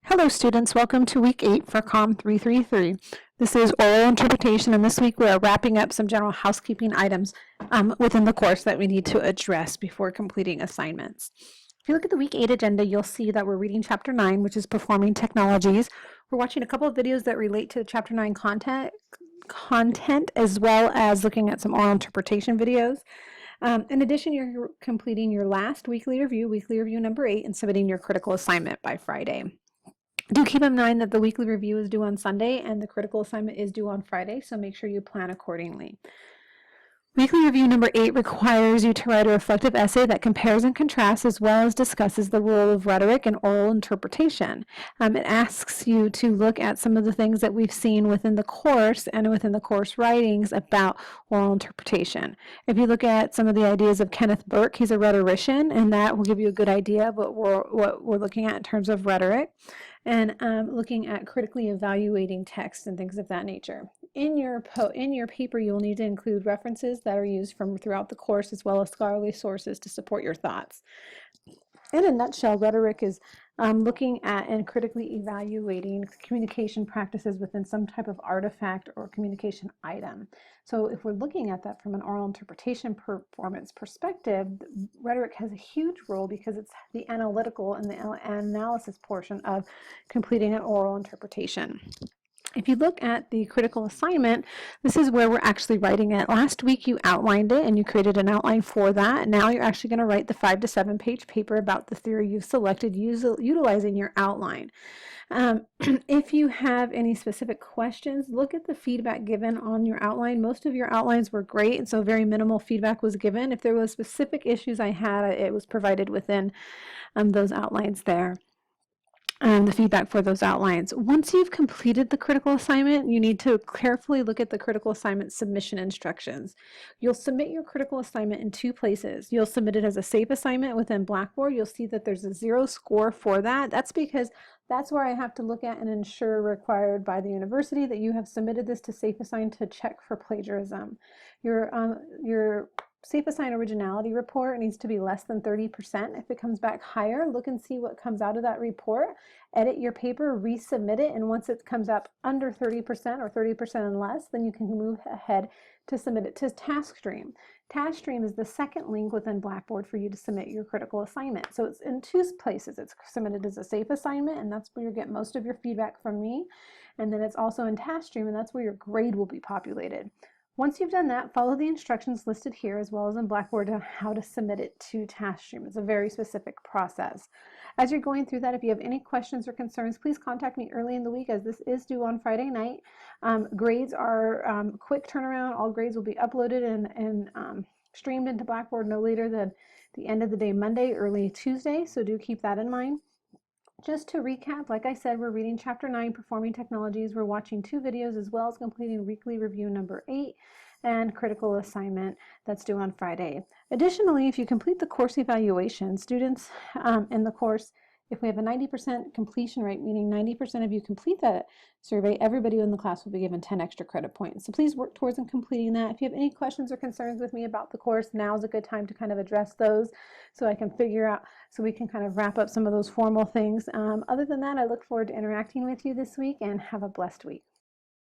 Hello students, welcome to week 8 for COM 333. This is oral interpretation, and this week we are wrapping up some general housekeeping items within the course that we need to address before completing assignments. If you look at the week 8 agenda, you'll see that we're reading chapter 9, which is performing technologies. We're watching a couple of videos that relate to chapter 9 content as well as looking at some oral interpretation videos. In addition, you're completing your last weekly review number 8, and submitting your critical assignment by Friday. Do keep in mind that the weekly review is due on Sunday and the critical assignment is due on Friday, so make sure you plan accordingly. Weekly review number 8 requires you to write a reflective essay that compares and contrasts as well as discusses the role of rhetoric and oral interpretation. It asks you to look at some of the things that we've seen within the course and within the course writings about oral interpretation. If you look at some of the ideas of Kenneth Burke, he's a rhetorician, and that will give you a good idea of what we're looking at in terms of rhetoric, and looking at critically evaluating text and things of that nature. In your paper, you'll need to include references that are used from throughout the course as well as scholarly sources to support your thoughts. In a nutshell, rhetoric is looking at and critically evaluating communication practices within some type of artifact or communication item. So if we're looking at that from an oral interpretation performance perspective, rhetoric has a huge role because it's the analytical and the analysis portion of completing an oral interpretation. If you look at the critical assignment, this is where we're actually writing it. Last week you outlined it and you created an outline for that. Now you're actually going to write the 5 to 7 page paper about the theory you've selected utilizing your outline. If you have any specific questions, look at the feedback given on your outline. Most of your outlines were great, and so very minimal feedback was given. If there was specific issues I had, it was provided within those outlines there. The feedback for those outlines. Once you've completed the critical assignment, you need to carefully look at the critical assignment submission instructions. You'll submit your critical assignment in 2 places. You'll submit it as a SAFE assignment within Blackboard. You'll see that there's a 0 score for that. That's because that's where I have to look at and ensure, required by the university, that you have submitted this to SAFE Assign to check for plagiarism. Your SAFE Assign originality report needs to be less than 30%. If it comes back higher, look and see what comes out of that report. Edit your paper, resubmit it, and once it comes up under 30% or 30% and less, then you can move ahead to submit it to TaskStream. TaskStream is the second link within Blackboard for you to submit your critical assignment. So it's in 2 places. It's submitted as a SAFE assignment, and that's where you get most of your feedback from me. And then it's also in TaskStream, and that's where your grade will be populated. Once you've done that, follow the instructions listed here as well as in Blackboard on how to submit it to TaskStream. It's a very specific process. As you're going through that, if you have any questions or concerns, please contact me early in the week, as this is due on Friday night. Grades are quick turnaround. All grades will be uploaded and streamed into Blackboard no later than the end of the day Monday, early Tuesday, so do keep that in mind. Just to recap, like I said, we're reading chapter 9, Performing Technologies. We're watching 2 videos as well as completing weekly review number 8 and critical assignment that's due on Friday. Additionally, if you complete the course evaluation, students in the course, if we have a 90% completion rate, meaning 90% of you complete that survey, everybody in the class will be given 10 extra credit points. So please work towards completing that. If you have any questions or concerns with me about the course, now is a good time to kind of address those so I can figure out, so we can kind of wrap up some of those formal things. Other than that, I look forward to interacting with you this week, and have a blessed week.